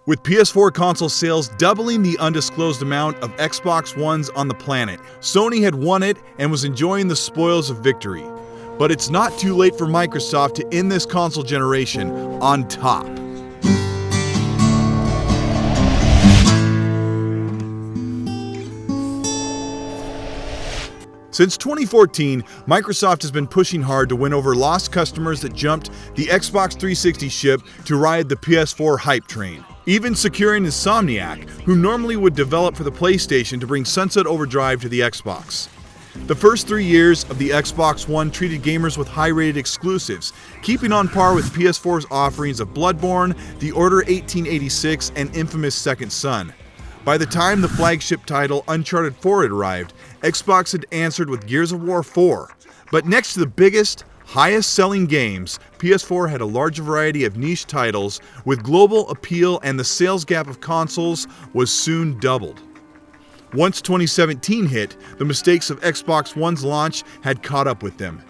With PS4 console sales doubling the undisclosed amount of Xbox Ones on the planet, Sony had won it and was enjoying the spoils of victory. But it's not too late for Microsoft to end this console generation on top. Since 2014, Microsoft has been pushing hard to win over lost customers that jumped the Xbox 360 ship to ride the PS4 hype train. Even securing Insomniac, who normally would develop for the PlayStation to bring Sunset Overdrive to the Xbox. The first 3 years of the Xbox One treated gamers with high-rated exclusives, keeping on par with PS4's offerings of Bloodborne, The Order 1886, and infamous Second Son. By the time the flagship title Uncharted 4 had arrived, Xbox had answered with Gears of War 4. But next to the biggest, highest-selling games, PS4 had a large variety of niche titles with global appeal, and the sales gap of consoles was soon doubled. Once 2017 hit, the mistakes of Xbox One's launch had caught up with them.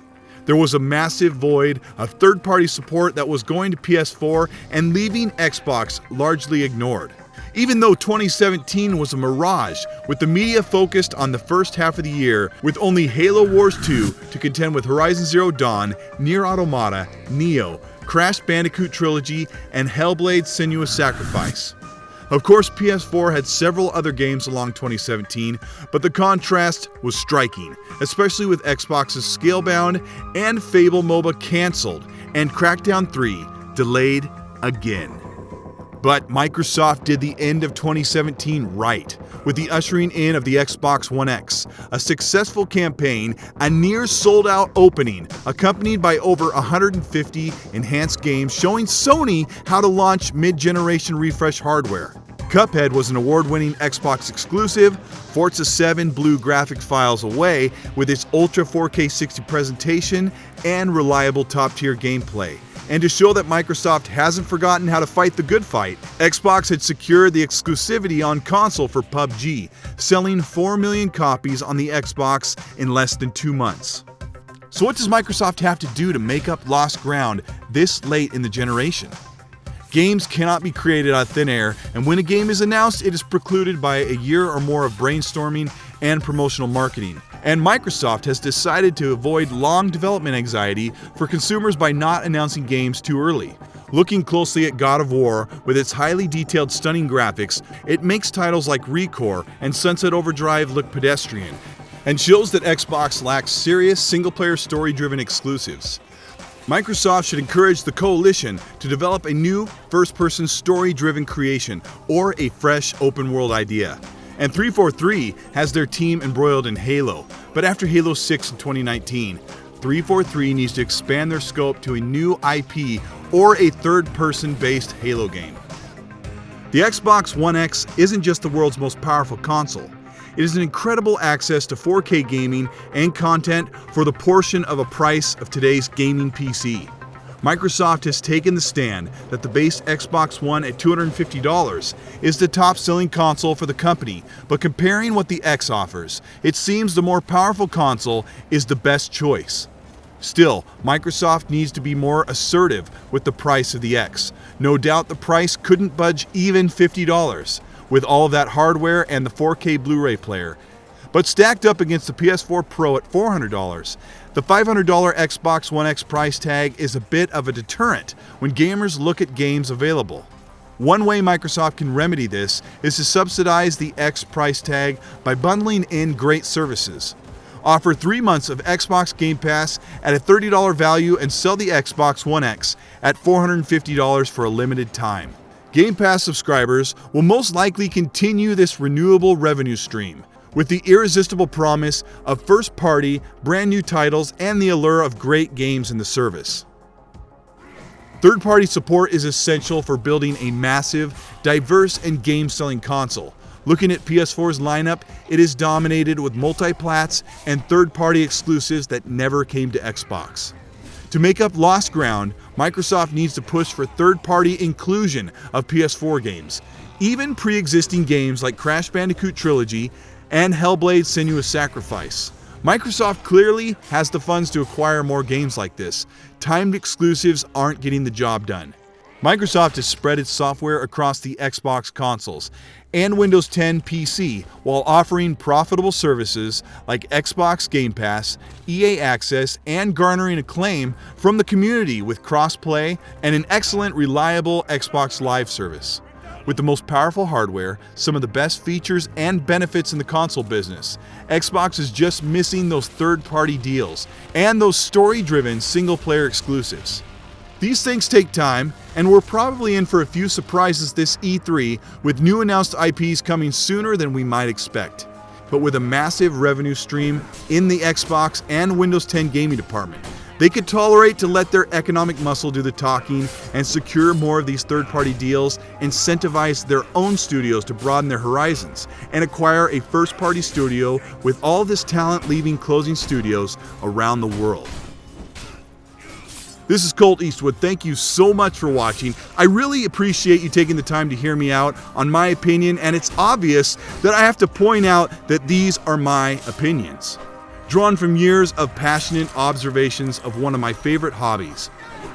There was a massive void of third-party support that was going to PS4 and leaving Xbox largely ignored. Even though 2017 was a mirage, with the media focused on the first half of the year, with only Halo Wars 2 to contend with Horizon Zero Dawn, Nier Automata, Neo, Crash Bandicoot Trilogy, and Hellblade: Senua's Sacrifice. Of course, PS4 had several other games along 2017, but the contrast was striking, especially with Xbox's Scalebound and Fable MOBA cancelled, and Crackdown 3 delayed again. But Microsoft did the end of 2017 right, with the ushering in of the Xbox One X, a successful campaign, a near sold-out opening, accompanied by over 150 enhanced games showing Sony how to launch mid-generation refresh hardware. Cuphead was an award-winning Xbox exclusive, Forza 7 blew graphic files away with its Ultra 4K 60 presentation and reliable top-tier gameplay. And to show that Microsoft hasn't forgotten how to fight the good fight, Xbox had secured the exclusivity on console for PUBG, selling 4 million copies on the Xbox in less than 2 months. So what does Microsoft have to do to make up lost ground this late in the generation? Games cannot be created out of thin air, and when a game is announced, it is precluded by a year or more of brainstorming and promotional marketing. And Microsoft has decided to avoid long development anxiety for consumers by not announcing games too early. Looking closely at God of War, with its highly detailed, stunning graphics, it makes titles like ReCore and Sunset Overdrive look pedestrian, and shows that Xbox lacks serious single-player story-driven exclusives. Microsoft should encourage the coalition to develop a new first-person story-driven creation or a fresh open-world idea. And 343 has their team embroiled in Halo, but after Halo 6 in 2019, 343 needs to expand their scope to a new IP or a third-person based Halo game. The Xbox One X isn't just the world's most powerful console. It is an incredible access to 4K gaming and content for the portion of a price of today's gaming PC. Microsoft has taken the stand that the base Xbox One at $250 is the top-selling console for the company, but comparing what the X offers, it seems the more powerful console is the best choice. Still, Microsoft needs to be more assertive with the price of the X. No doubt the price couldn't budge even $50, with all of that hardware and the 4K Blu-ray player. But stacked up against the PS4 Pro at $400, the $500 Xbox One X price tag is a bit of a deterrent when gamers look at games available. One way Microsoft can remedy this is to subsidize the X price tag by bundling in great services. Offer 3 months of Xbox Game Pass at a $30 value and sell the Xbox One X at $450 for a limited time. Game Pass subscribers will most likely continue this renewable revenue stream, with the irresistible promise of first-party, brand-new titles and the allure of great games in the service. Third-party support is essential for building a massive, diverse, and game-selling console. Looking at PS4's lineup, it is dominated with multi-plats and third-party exclusives that never came to Xbox. To make up lost ground, Microsoft needs to push for third-party inclusion of PS4 games. Even pre-existing games like Crash Bandicoot Trilogy and Hellblade: Senua's Sacrifice. Microsoft clearly has the funds to acquire more games like this. Timed exclusives aren't getting the job done. Microsoft has spread its software across the Xbox consoles and Windows 10 PC while offering profitable services like Xbox Game Pass, EA Access, and garnering acclaim from the community with cross-play and an excellent, reliable Xbox Live service. With the most powerful hardware, some of the best features and benefits in the console business, Xbox is just missing those third-party deals and those story-driven single-player exclusives. These things take time, and we're probably in for a few surprises this E3 with new announced IPs coming sooner than we might expect. But with a massive revenue stream in the Xbox and Windows 10 gaming department, they could tolerate to let their economic muscle do the talking and secure more of these third-party deals, incentivize their own studios to broaden their horizons, and acquire a first-party studio with all this talent leaving closing studios around the world. This is Colteastwood. Thank you so much for watching. I really appreciate you taking the time to hear me out on my opinion, and it's obvious that I have to point out that these are my opinions, drawn from years of passionate observations of one of my favorite hobbies.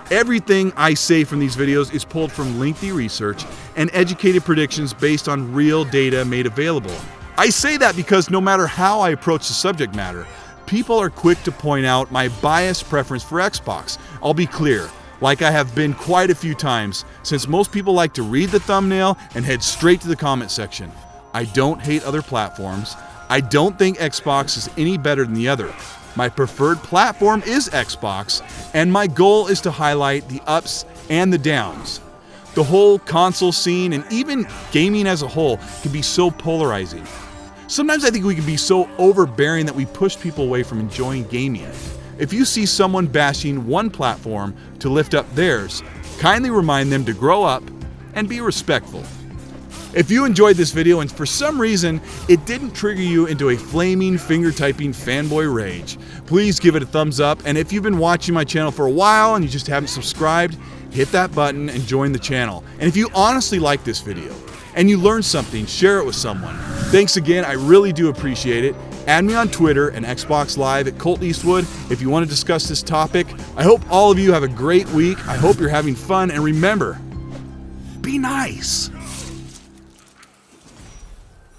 Everything I say from these videos is pulled from lengthy research and educated predictions based on real data made available. I say that because no matter how I approach the subject matter, people are quick to point out my biased preference for Xbox. I'll be clear, like I have been quite a few times, since most people like to read the thumbnail and head straight to the comment section. I don't hate other platforms. I don't think Xbox is any better than the other. My preferred platform is Xbox, and my goal is to highlight the ups and the downs. The whole console scene and even gaming as a whole can be so polarizing. Sometimes I think we can be so overbearing that we push people away from enjoying gaming. If you see someone bashing one platform to lift up theirs, kindly remind them to grow up and be respectful. If you enjoyed this video and for some reason it didn't trigger you into a flaming finger-typing fanboy rage, please give it a thumbs up, and if you've been watching my channel for a while and you just haven't subscribed, hit that button and join the channel. And if you honestly like this video and you learned something, share it with someone. Thanks again, I really do appreciate it. Add me on Twitter and Xbox Live at Colteastwood if you want to discuss this topic. I hope all of you have a great week. I hope you're having fun, and remember, be nice.